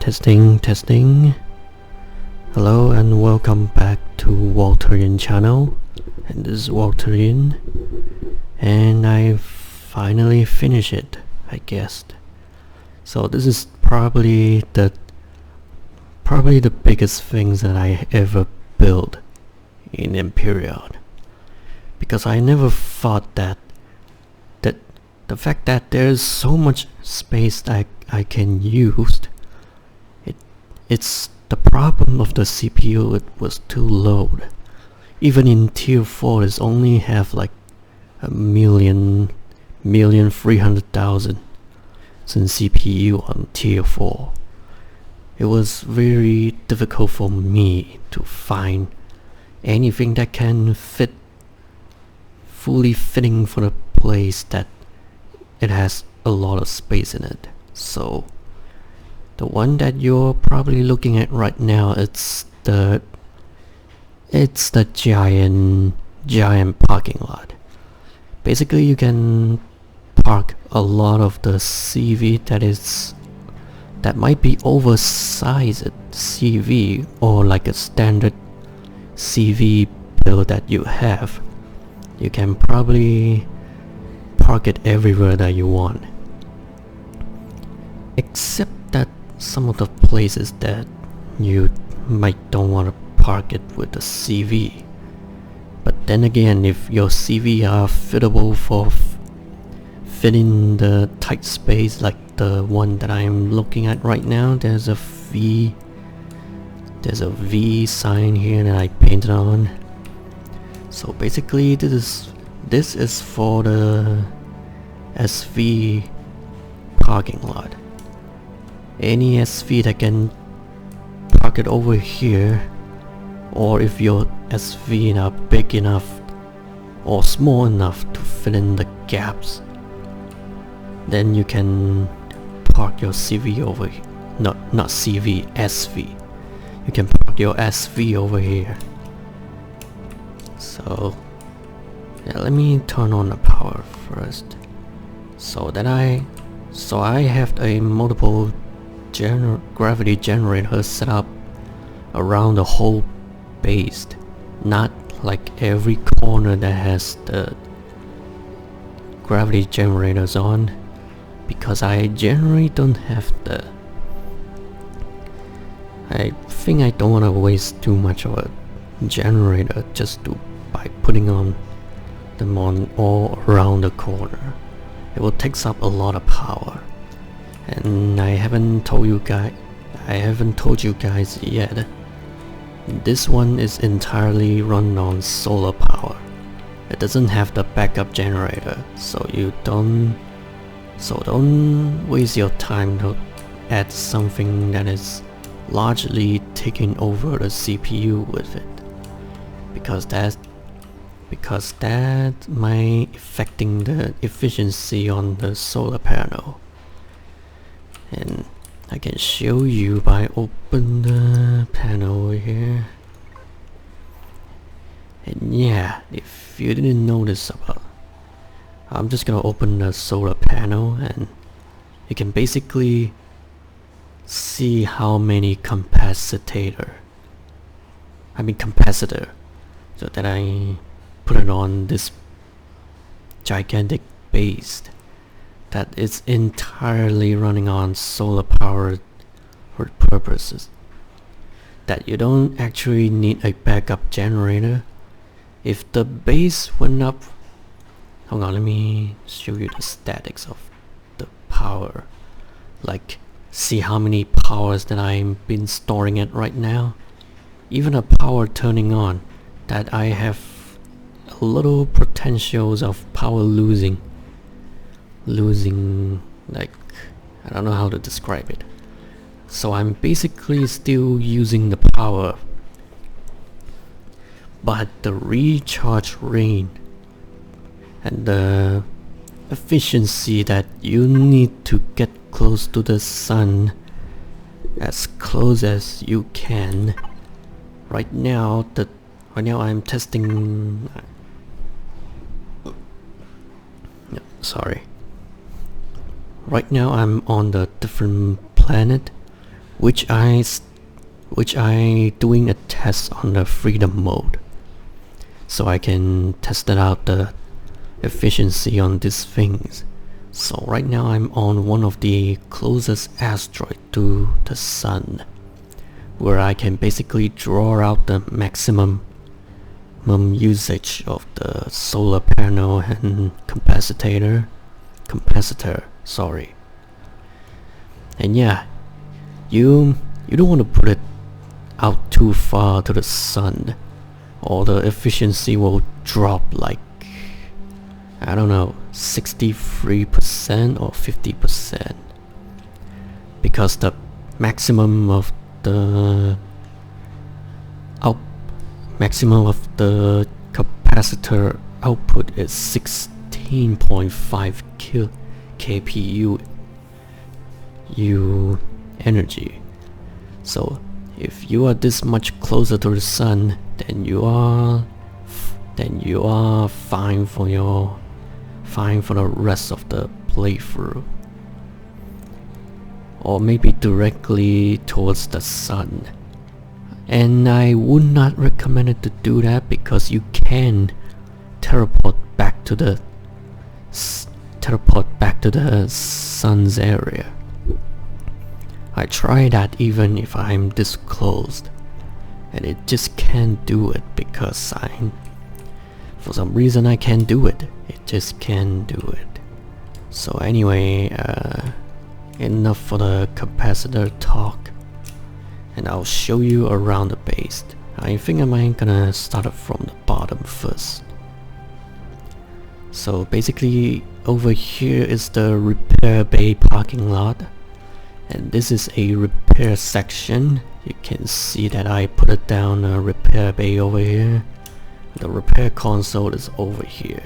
Testing, testing. Hello and welcome back to Walterian channel. And this is Walterian. And I finally finished it, I guess. So this is probably the biggest things that I ever built in Empyrion. Because I never thought that the fact that there's so much space that I can use, it's the problem of the CPU. It was too low. Even in tier 4 it's only have like 1,300,000 since CPU on tier 4. It was very difficult for me to find anything that can fully fitting for the place that it has a lot of space in it. So the one that you're probably looking at right now, it's the giant parking lot. Basically you can park a lot of the CV that might be oversized CV or like a standard CV build that you have. You can probably park it everywhere that you want, except that some of the places that you might don't want to park it with a CV. But then again, if your CV are fittable for fitting the tight space like the one that I'm looking at right now, there's a V sign here that I painted on. So basically this is for the SV parking lot. Any SV that can park it over here, or if your SV are big enough or small enough to fit in the gaps, then you can park your CV over here. Not CV, SV. You can park your SV over here. So yeah, let me turn on the power first. So I have a multiple gravity generator set up around the whole base, not like every corner that has the gravity generators on, because I generally don't have I think I don't want to waste too much of a generator just by putting them on all around the corner. It will take up a lot of power, and I haven't told you guys yet. This one is entirely run on solar power. It doesn't have the backup generator, so don't waste your time to add something that is largely taking over the CPU with it, because that might affecting the efficiency on the solar panel. And I can show you by open the panel here. And yeah, if you didn't notice I'm just gonna open the solar panel, and you can basically see how many capacitor so that I put it on this gigantic base that is entirely running on solar power for purposes that you don't actually need a backup generator. If the base went up, hold on, let me show you the statics of the power. Like, see how many powers that I've been storing it right now. Even a power turning on, that I have a little potentials of power losing, like, I don't know how to describe it. So I'm basically still using the power, but the recharge rate and the efficiency that you need to get close to the sun, as close as you can. Right now I'm testing. Sorry. Right now I'm on the different planet which I doing a test on the freedom mode, so I can test it out the efficiency on these things. So right now I'm on one of the closest asteroid to the sun, where I can basically draw out the maximum usage of the solar panel and capacitor, sorry. And yeah, you don't want to put it out too far to the sun, or the efficiency will drop like, I don't know, 63% or 50%, because the maximum of the capacitor output is 16.5 kPu energy. So if you are this much closer to the sun, then you are fine for the rest of the playthrough, or maybe directly towards the sun. And I would not recommend it to do that, because you can teleport back to the sun's area. I try that even if I'm this close, and it just can't do it, because for some reason I can't do it. It just can't do it. So anyway, enough for the capacitor talk, and I'll show you around the base. I think I'm gonna start it from the bottom first. So basically over here is the repair bay parking lot, and this is a repair section. You can see that I put it down a repair bay over here. The repair console is over here.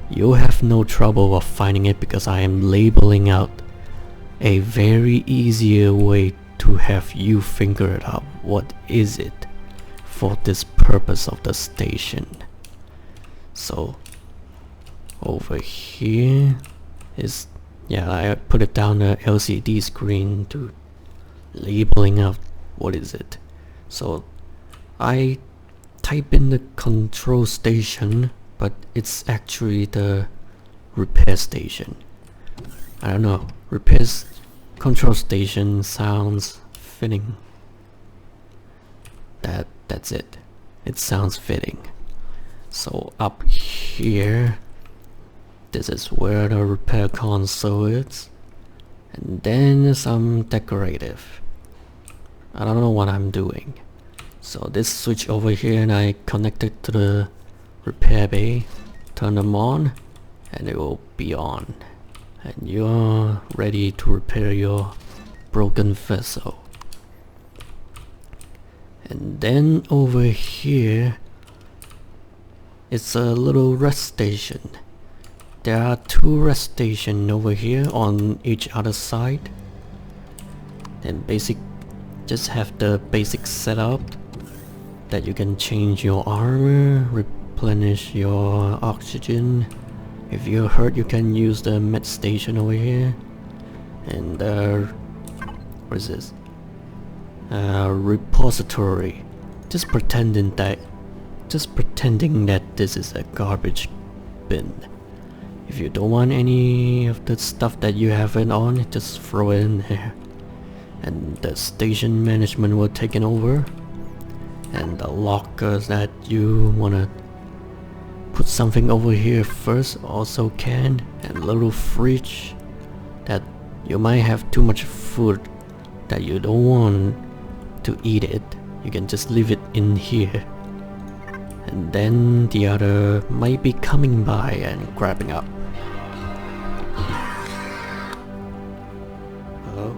You'll have no trouble of finding it, because I am labeling out a very easier way to have you figure it out. What is it for this purpose of the station? So over here is, yeah, I put it down the LCD screen to labeling out what is it. So I type in the control station, but it's actually the repair station. I don't know, control station sounds fitting. That's it. It sounds fitting. So up here, this is where the repair console is, and then some decorative. I don't know what I'm doing. So this switch over here, and I connect it to the repair bay, turn them on, and it will be on, and you're ready to repair your broken vessel. And then over here, it's a little rest station. There are two rest stations over here on each other side. And just have the basic setup that you can change your armor, replenish your oxygen. If you're hurt, you can use the med station over here. And what is this? Repository. Just pretending that this is a garbage bin. If you don't want any of the stuff that you have it on, just throw it in there, and the station management will take it over. And the lockers that you wanna put something over here first also can, and little fridge that you might have too much food that you don't want to eat it, you can just leave it in here, and then the other might be coming by and grabbing up. Hello?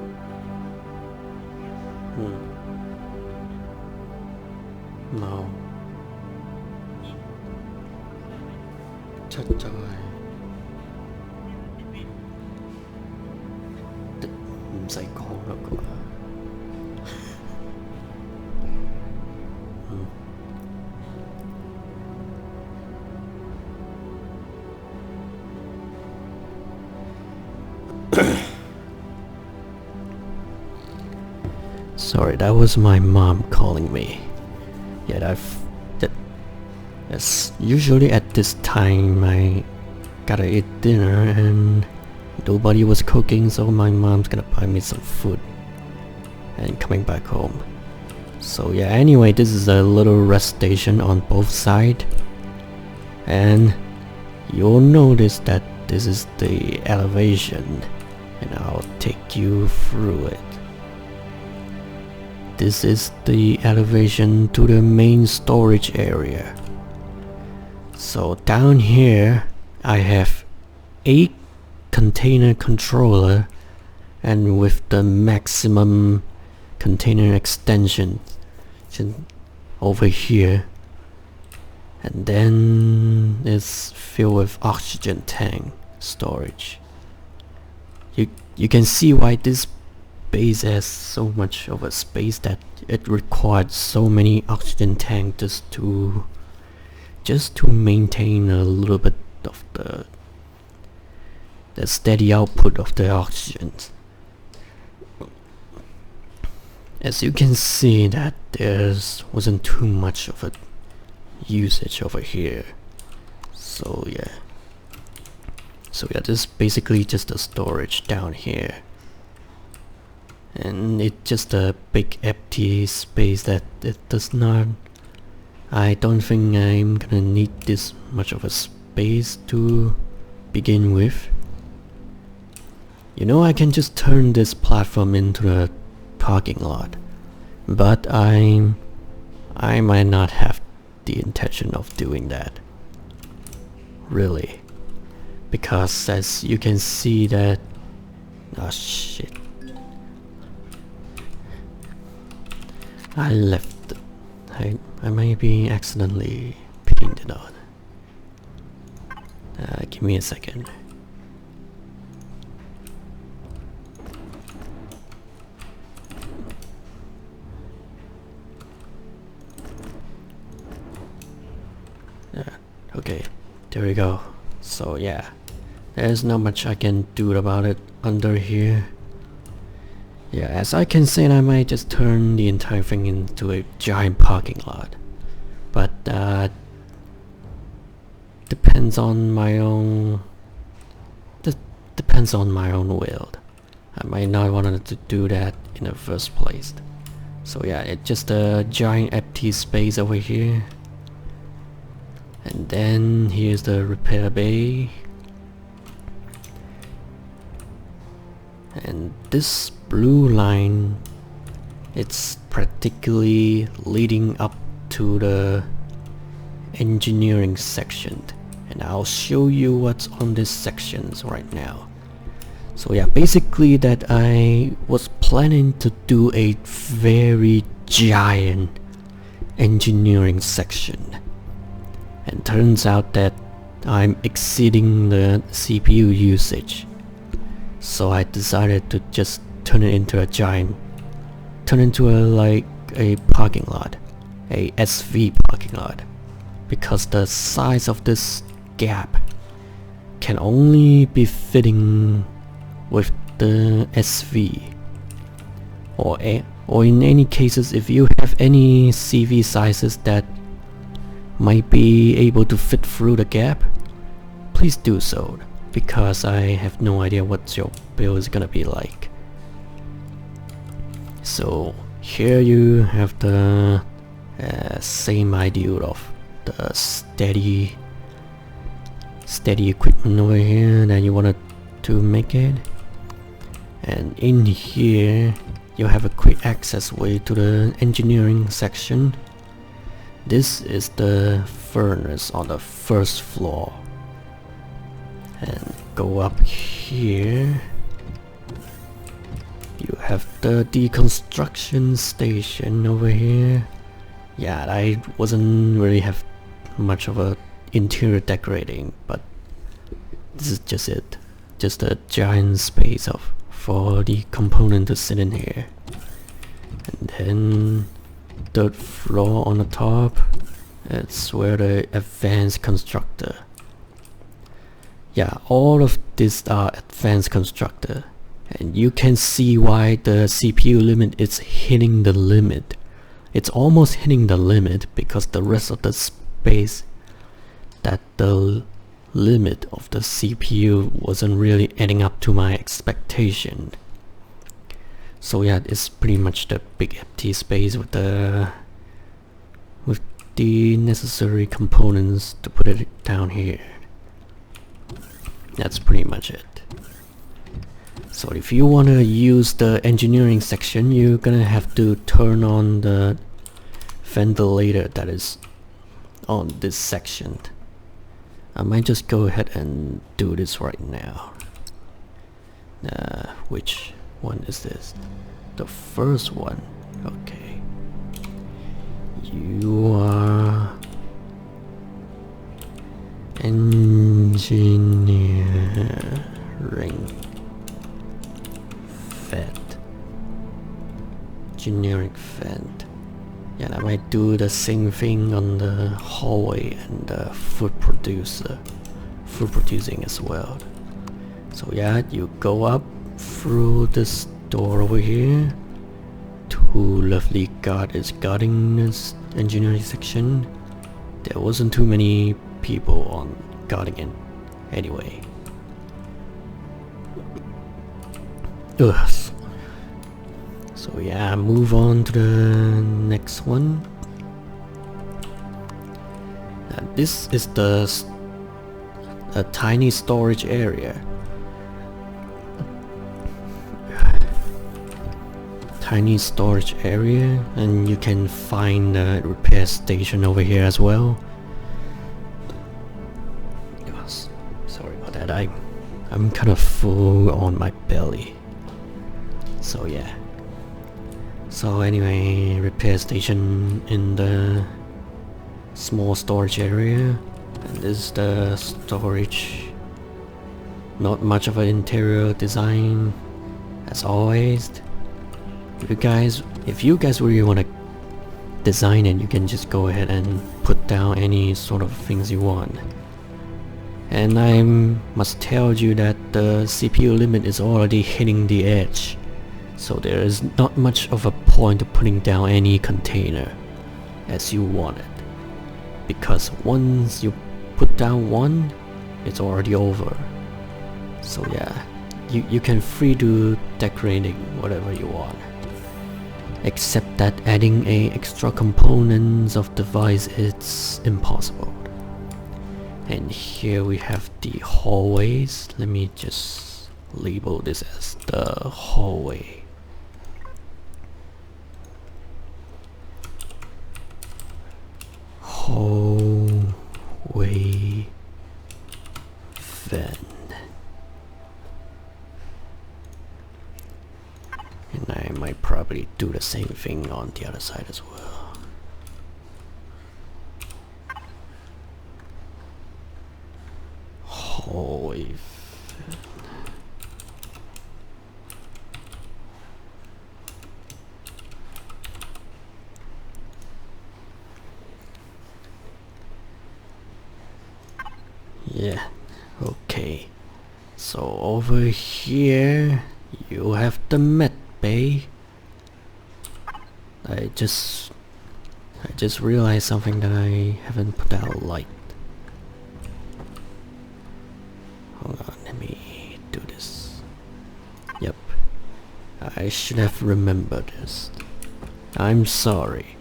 No. Chết trời.唔使講啦啩。Sorry, that was my mom calling me. Yeah, that's usually at this time I gotta eat dinner and nobody was cooking, so my mom's gonna buy me some food and coming back home. So yeah, anyway, this is a little rest station on both sides, and you'll notice that this is the elevation, and I'll take you through it. This is the elevation to the main storage area. So down here I have 8 container controller, and with the maximum container extension over here, and then it's filled with oxygen tank storage. You can see why this base has so much of a space, that it required so many oxygen tanks just to maintain a little bit of the steady output of the oxygen. As you can see that there wasn't too much of a usage over here. So yeah, this is basically just a storage down here, and it's just a big empty space that it does not. I don't think I'm gonna need this much of a space to begin with. You know, I can just turn this platform into a parking lot, but I might not have the intention of doing that, really, because as you can see that, oh shit, I left. I might be accidentally painted on. Give me a second. Okay, there we go. So yeah, there's not much I can do about it under here. Yeah, as I can say, I might just turn the entire thing into a giant parking lot, but depends on my own will. I might not want to do that in the first place. So yeah, it's just a giant empty space over here. And then here's the repair bay. And this blue line, it's practically leading up to the engineering section. And I'll show you what's on this sections right now. So yeah, basically that I was planning to do a very giant engineering section. And turns out that I'm exceeding the CPU usage. So I decided to just turn it into like a parking lot, a SV parking lot, because the size of this gap can only be fitting with the SV, or in any cases, if you have any CV sizes that might be able to fit through the gap, please do so, because I have no idea what your build is gonna be like. So here you have the same idea of the steady equipment over here that you wanted to make it, and in here you have a quick access way to the engineering section. This is the furnace on the first floor, and go up here, you have the deconstruction station over here. Yeah, I wasn't really have much of a interior decorating, but this is just it, just a giant space for the component to sit in here. And then third floor on the top, it's where the advanced constructor. Yeah, all of these are advanced constructor, And you can see why the CPU limit is hitting the limit. It's almost hitting the limit because the rest of the space that the limit of the CPU wasn't really adding up to my expectation. So yeah, it's pretty much the big empty space with the necessary components to put it down here. That's pretty much it. So if you want to use the engineering section, you're gonna have to turn on the ventilator that is on this section. I might just go ahead and do this right now. Which one is this? The first one. Okay. You are engineering vent. Generic vent. Yeah, I might do the same thing on the hallway and the food producing as well. So yeah, you go up through this door over here. Two lovely guard is guarding this engineering section. There wasn't too many people on guarding it anyway. Ugh. So yeah, move on to the next one. This is a tiny storage area. Tiny storage area, and you can find a repair station over here as well. Yes, sorry about that. I'm kind of full on my belly. So yeah. So anyway, repair station in the small storage area, and this is the storage. Not much of an interior design, as always. If you guys really want to design it, you can just go ahead and put down any sort of things you want. And I must tell you that the CPU limit is already hitting the edge. So there is not much of a point of putting down any container as you want it. Because once you put down one, it's already over. So yeah, you can free do decorating whatever you want. Except that adding extra components of device, it's impossible. And here we have the hallways. Let me just label this as the hallway. Hallway vent. And I might probably do the same thing on the other side as well. Hallway vent. Yeah, okay. So over here you have the med bay. I just realized something that I haven't put out light. Hold on, let me do this. Yep, I should have remembered this. I'm sorry,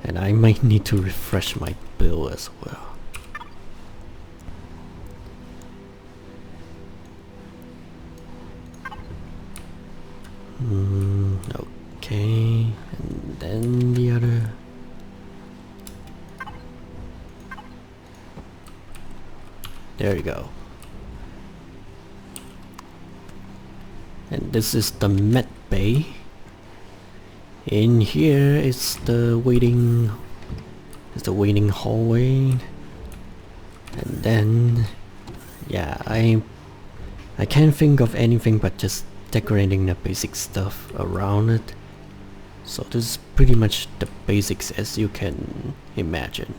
and I might need to refresh my bill as well. Okay, and then the other. There you go. And this is the med bay. In here is the waiting hallway. And then yeah, I can't think of anything but just decorating the basic stuff around it. So this is pretty much the basics as you can imagine.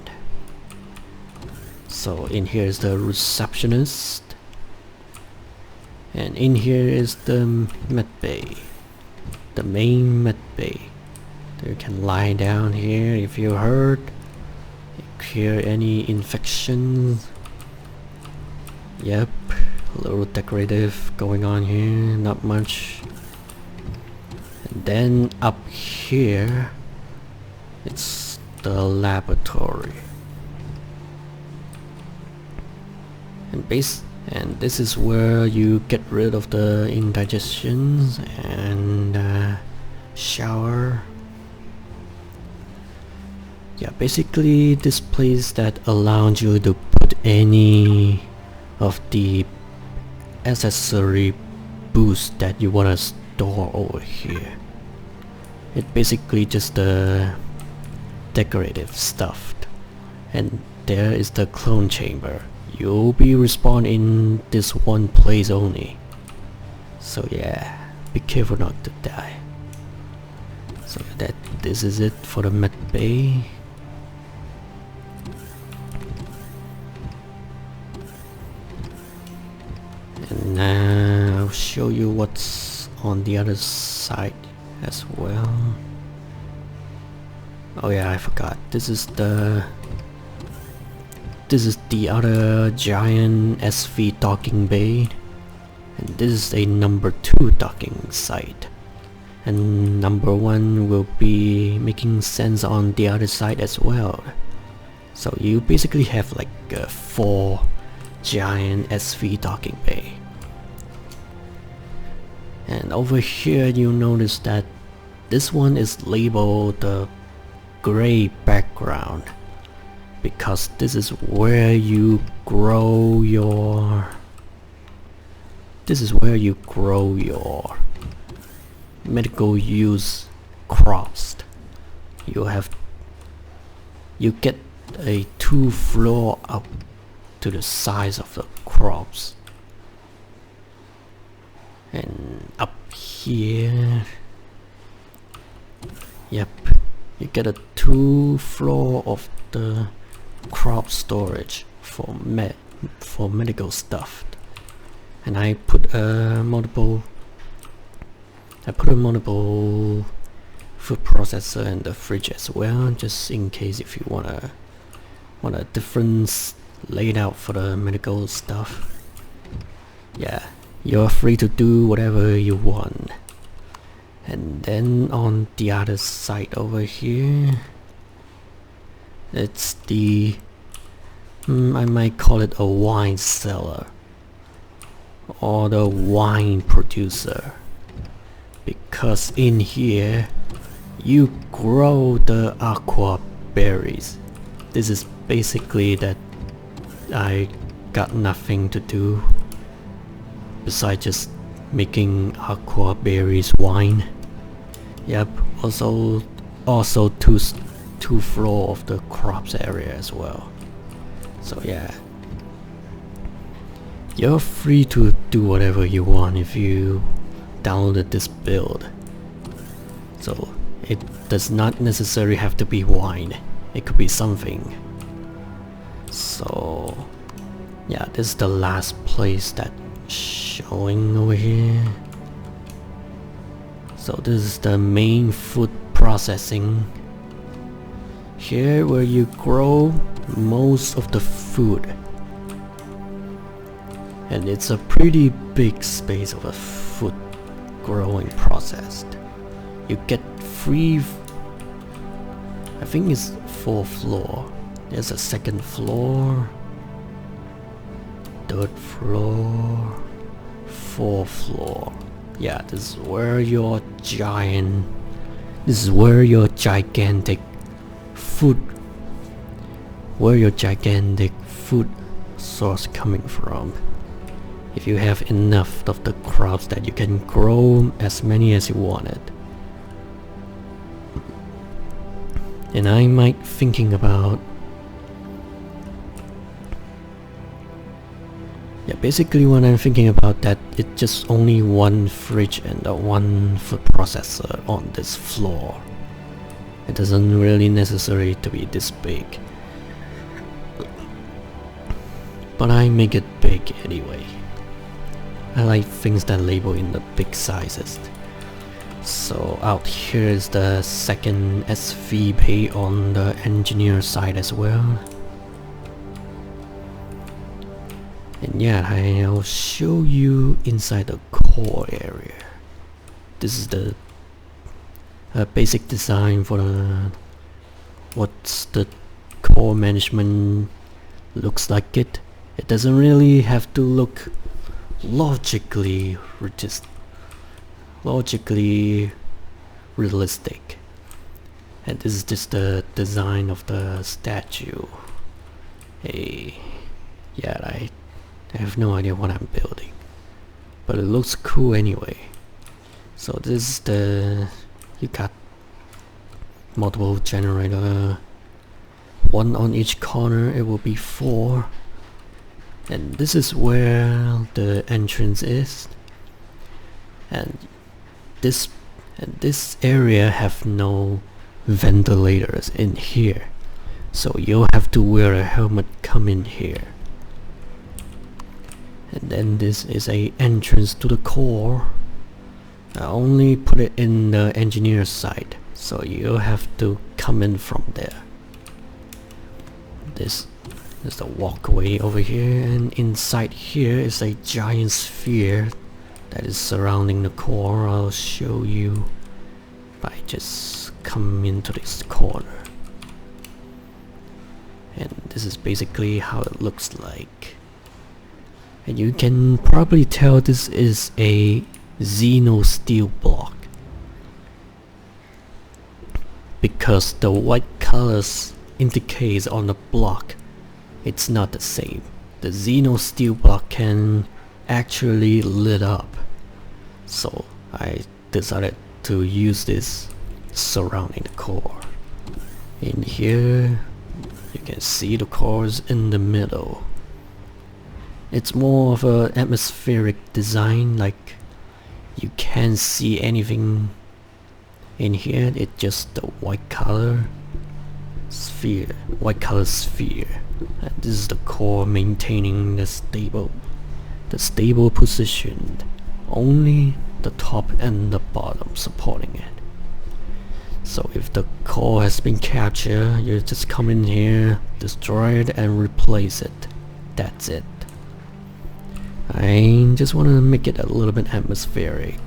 So in here is the receptionist, And in here is the med bay, the main med bay. You can lie down here if you're hurt, cure any infections. Yep, a little decorative going on here, not much. And then up here, it's the laboratory. And this is where you get rid of the indigestions and shower. Yeah, basically this place that allows you to put any of the accessory boosts that you want to store over here. It's basically just the decorative stuff. And there is the clone chamber. You'll be respawned in this one place only. So yeah, be careful not to die. So this is it for the med bay. And now I'll show you what's on the other side as well. Oh yeah, I forgot. This is the other giant SV docking bay, and this is a number 2 docking site, and number 1 will be making sense on the other side as well. So you basically have like 4 giant SV docking bay. And over here you'll notice that this one is labeled the gray background, because this is where you grow your medical use crops. You get a 2 floor up to the size of the crops. And up here, yep, you get a 2 floor of the crop storage for medical stuff. And I put a multiple food processor in the fridge as well, just in case if you want a different layout for the medical stuff. Yeah, you're free to do whatever you want. And then on the other side over here, it's the I might call it a wine cellar or the wine producer, because in here you grow the aqua berries. This is basically that I got nothing to do besides just making aqua berries wine. Yep, also two floor of the crops area as well. So yeah, you're free to do whatever you want if you downloaded this build. So it does not necessarily have to be wine, it could be something. So yeah, this is the last place that's showing over here. So this is the main food processing. Here where you grow most of the food. And it's a pretty big space of a food growing process. You get free, I think it's 4th floor. There's a 2nd floor, 3rd floor, 4th floor. Yeah, this is where your gigantic food source coming from. If you have enough of the crops that you can grow as many as you wanted. And I might thinking about, yeah, basically when I'm thinking about that, it's just only 1 fridge and 1 food processor on this floor. It doesn't really necessary to be this big, but I make it big anyway. I like things that label in the big sizes. So out here is the second SV bay on the engineer side as well. And yeah, I'll show you inside the core area. This is the basic design for what's the core management looks like. It doesn't really have to look logically realistic. And this is just the design of the statue. Yeah, I have no idea what I'm building, but it looks cool anyway. So this is you got multiple generator, one on each corner. It will be 4, and this is where the entrance is, and this area have no ventilators in here, so you'll have to wear a helmet come in here. And then this is a entrance to the core. I only put it in the engineer side, so you'll have to come in from there. This is the walkway over here, and inside here is a giant sphere that is surrounding the core. I'll show you by just coming into this corner. And this is basically how it looks like. And you can probably tell this is a Xeno steel block, because the white colors indicates on the block it's not the same. The Xeno steel block can actually lit up, so I decided to use this surrounding the core. In here you can see the core is in the middle. It's more of an atmospheric design, like you can't see anything in here. It's just the white color sphere. And this is the core maintaining the stable position. Only the top and the bottom supporting it. So if the core has been captured, you just come in here, destroy it, and replace it. That's it. I just want to make it a little bit atmospheric.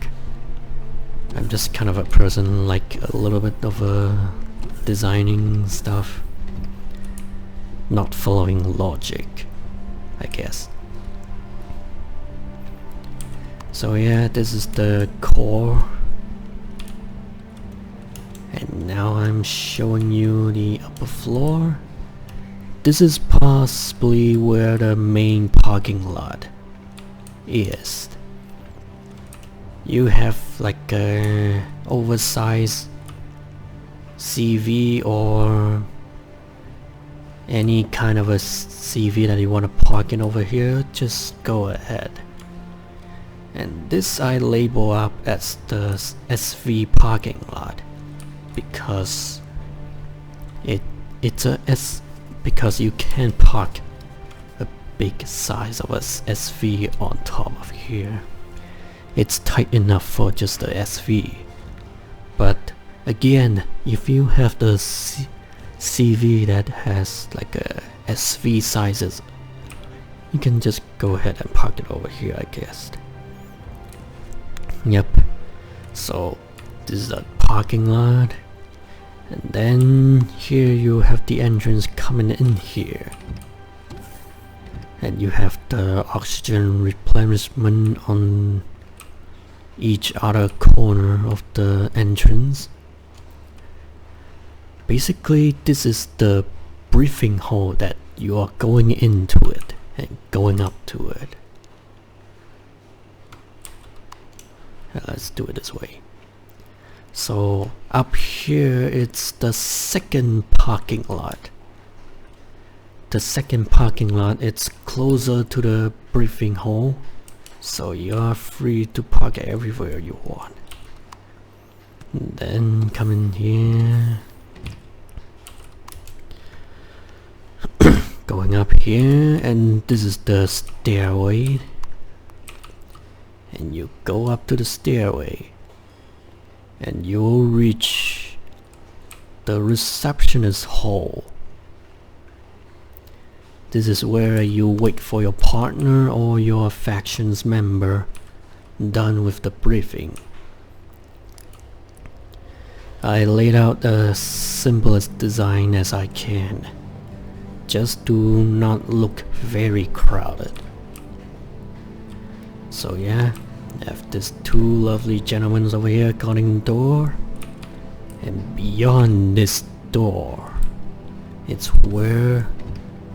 I'm just kind of a person like a little bit of a designing stuff, not following logic, I guess. So yeah, this is the core, and now I'm showing you the upper floor. This is possibly where the main parking lot is. You have like a oversized CV or any kind of a CV that you want to park in over here, just go ahead. And this I label up as the SV parking lot because because you can park a big size of a SV on top of here. It's tight enough for just the SV, but again, if you have the CV that has like a SV sizes, you can just go ahead and park it over here, I guess. Yep, so this is the parking lot, and then here you have the entrance coming in here, and you have the oxygen replenishment on each other corner of the entrance. Basically, this is the briefing hole that you are going into it and going up to it. Let's do it this way. So up here it's the second parking lot. The second parking lot, it's closer to the briefing hole, so you are free to park everywhere you want. And then come in here, going up here, and this is the stairway. and you go up to the stairway, and you'll reach the receptionist hall. This is where you wait for your partner or your faction's member done with the briefing. I laid out the simplest design as I can, just to not look very crowded. So yeah, I have these two lovely gentlemen over here guarding the door, and beyond this door, it's where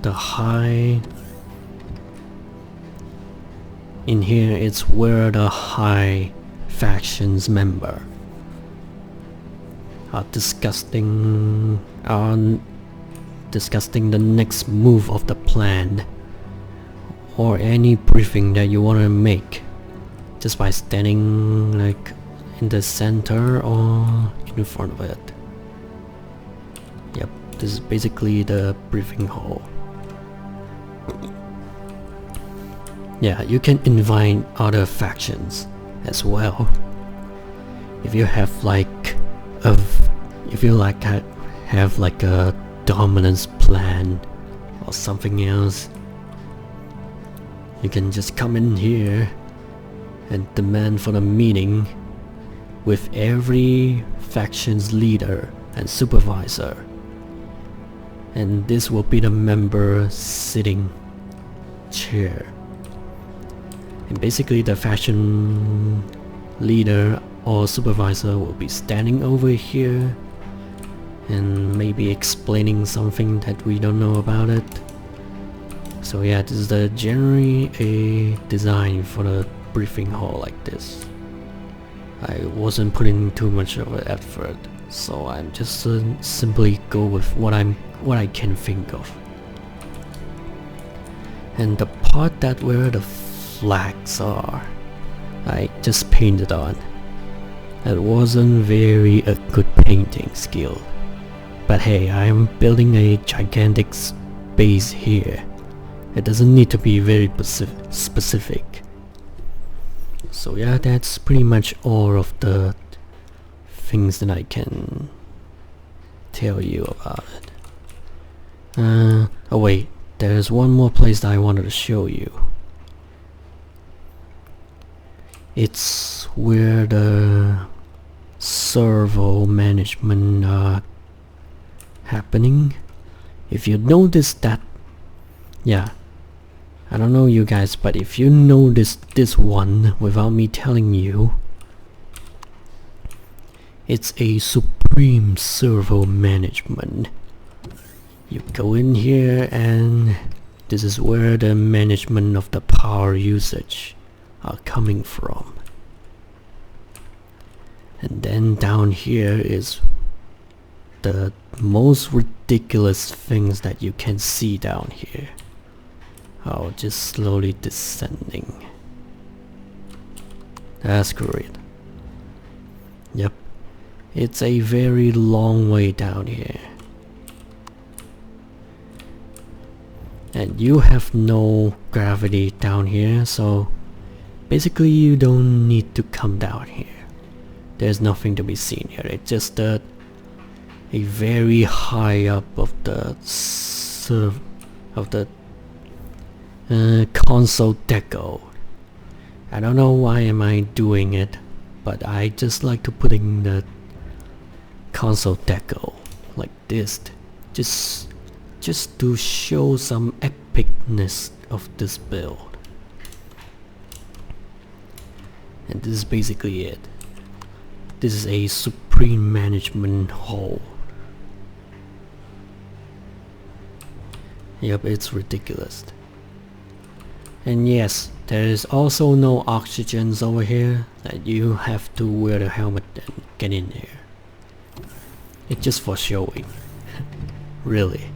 the high... In here, it's where the high faction's member are discussing the next move of the plan, or any briefing that you want to make, just by standing like in the center or in front of it. Yep, this is basically the briefing hall. Yeah, you can invite other factions as well. If you have have like a dominance plan or something else, you can just come in here and demand for a meeting with every faction's leader and supervisor, and this will be the member sitting chair. And basically the faction leader or supervisor will be standing over here and maybe explaining something that we don't know about it. So yeah, this is the generally a design for the briefing hall like this. I wasn't putting too much of an effort, so I'm just simply go with what I can think of. And the part that where the flags are, I just painted on. It wasn't very a good painting skill, but hey, I'm building a gigantic base here. It doesn't need to be very specific. So yeah, that's pretty much all of the things that I can tell you about it. Oh wait, there's one more place that I wanted to show you. It's where the servo management happening. If you notice that, yeah, I don't know you guys, but if you notice this one without me telling you, it's a supreme servo management. You go in here and this is where the management of the power usage are coming from. And then down here is the most ridiculous things that you can see down here. Oh, just slowly descending. That's great. Yep, it's a very long way down here. And you have no gravity down here, so basically you don't need to come down here. There's nothing to be seen here. It's just a very high up of the console deco. I don't know why am I doing it, but I just like to put in the console deco like this, just to show some epicness of this build. And this is basically it. This is a supreme management hall. Yep, it's ridiculous. And yes, there is also no oxygens over here that you have to wear the helmet and get in there. It's just for showing. Really.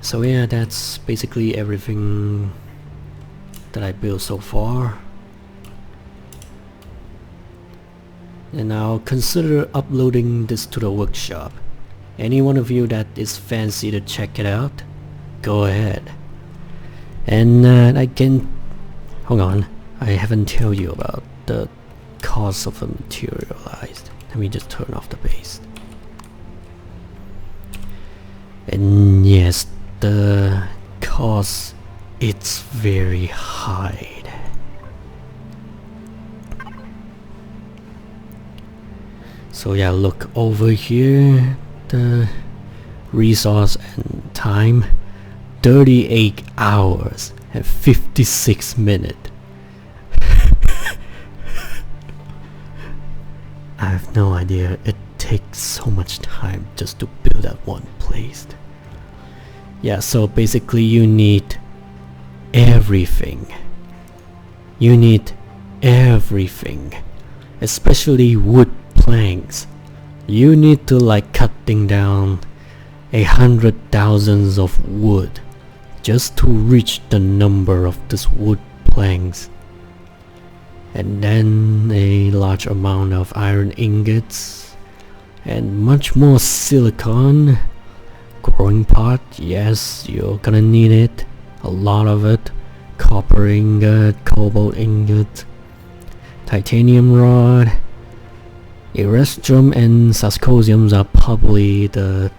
So yeah, that's basically everything that I built so far. And I'll consider uploading this to the workshop. Any one of you that is fancy to check it out, go ahead. And Hold on, I haven't told you about the cost of the materialized. Let me just turn off the paste. And yes, the cost, it's very high. So yeah, look over here, the resource and time, 38 hours and 56 minutes. I have no idea, it takes so much time just to build that one place. Yeah, so basically you need everything. You need everything, especially wood planks. You need to like cutting down 100,000 of wood just to reach the number of this wood planks, and then a large amount of iron ingots and much more silicon. Growing pot, yes, you're gonna need it, a lot of it. Copper ingot, cobalt ingot, titanium rod, erestrum and sascosiums are probably the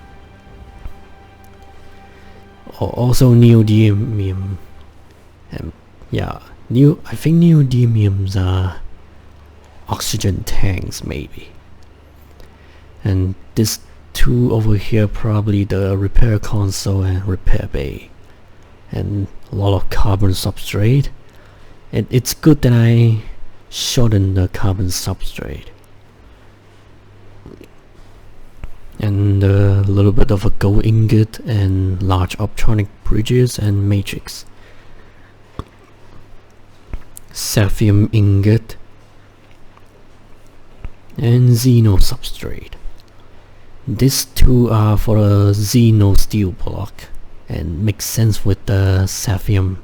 also neodymium, and yeah, I think neodymiums are oxygen tanks maybe. And this two over here probably the repair console and repair bay, and a lot of carbon substrate. And it's good that I shortened the carbon substrate. And a little bit of a gold ingot and large optronic bridges and matrix. Sapphire ingot and xeno substrate. These two are for a xeno steel block and makes sense with the sapphire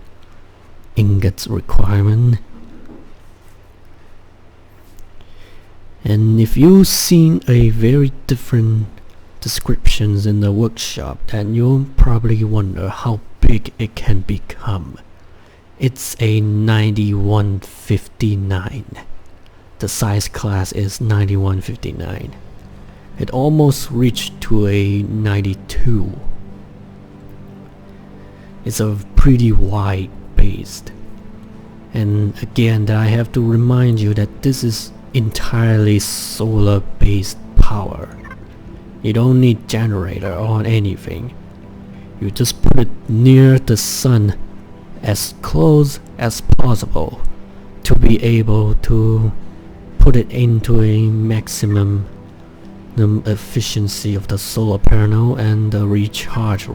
ingots requirement. And if you've seen a very different descriptions in the workshop, then you'll probably wonder how big it can become. It's a 9159. The size class is 9159. It almost reached to a 92. It's a pretty wide base. And again, that I have to remind you that this is entirely solar based power. You don't need generator or anything. You just put it near the sun as close as possible to be able to put it into a maximum efficiency of the solar panel and the recharge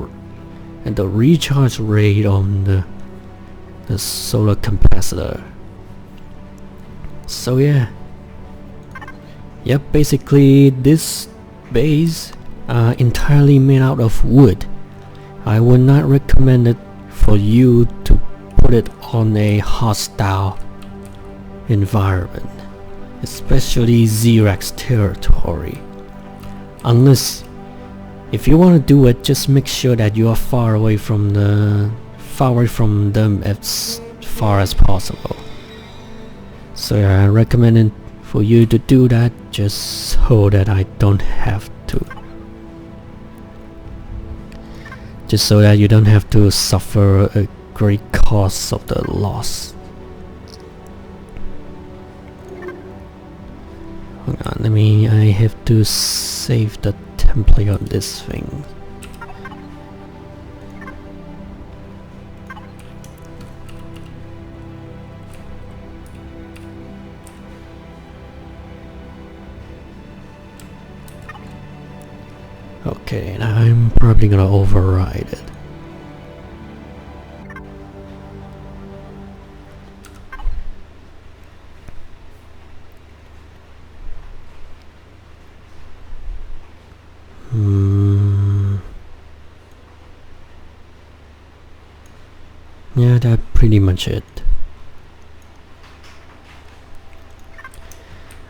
rate on the solar capacitor. So yeah, yep, basically this base are entirely made out of wood. I would not recommend it for you to put it on a hostile environment, especially Xerax territory. Unless if you want to do it, just make sure that you are far away from them as far as possible. So I recommend it for you to do that, just so that I don't have to. Just so that you don't have to suffer a great cost of the loss. Hold on, I have to save the template on this thing. Okay, and I'm probably gonna override it. Yeah, that's pretty much it.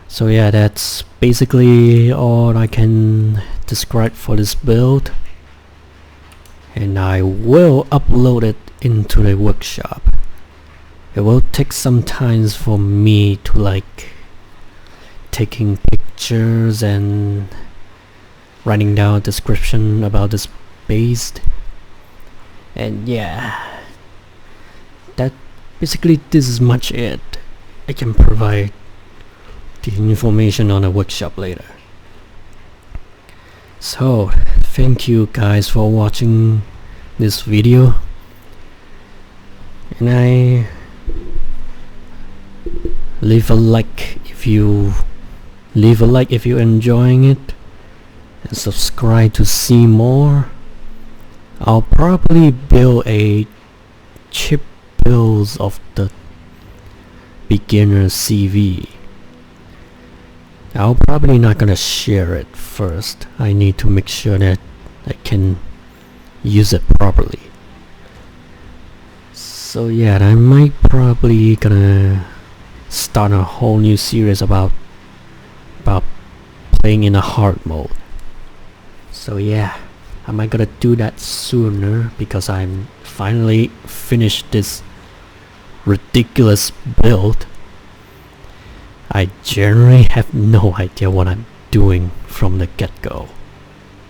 So yeah, that's basically all I can describe for this build, and I will upload it into the workshop. It will take some time for me to like taking pictures and writing down a description about this base. And yeah, that basically this is much it. I can provide the information on a workshop later. So thank you guys for watching this video, and I leave a like if you enjoying it, and subscribe to see more. I'll probably build a cheap builds of the beginner CV. I'll probably not gonna share it first. I need to make sure that I can use it properly. So yeah, I might probably gonna start a whole new series about playing in a hard mode. So yeah, I might gonna do that sooner because I'm finally finished this ridiculous build. I generally have no idea what I'm doing from the get-go,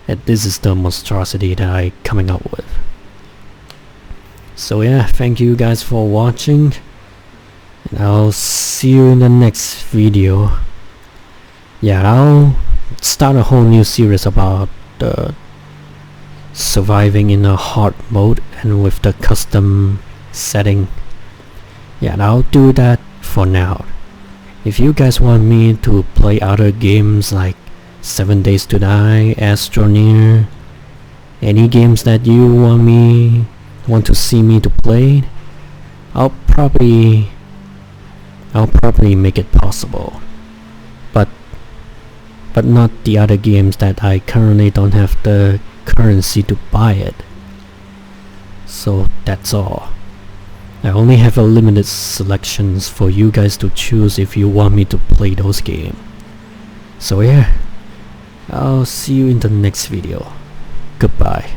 and this is the monstrosity that I'm coming up with. So yeah, thank you guys for watching, and I'll see you in the next video. Yeah, I'll start a whole new series about surviving in a hard mode and with the custom setting. Yeah, and I'll do that for now. If you guys want me to play other games like 7 Days to Die, Astroneer, any games that you want to see me to play, I'll probably make it possible. But not the other games that I currently don't have the currency to buy it. So that's all. I only have a limited selections for you guys to choose if you want me to play those games. So yeah, I'll see you in the next video. Goodbye.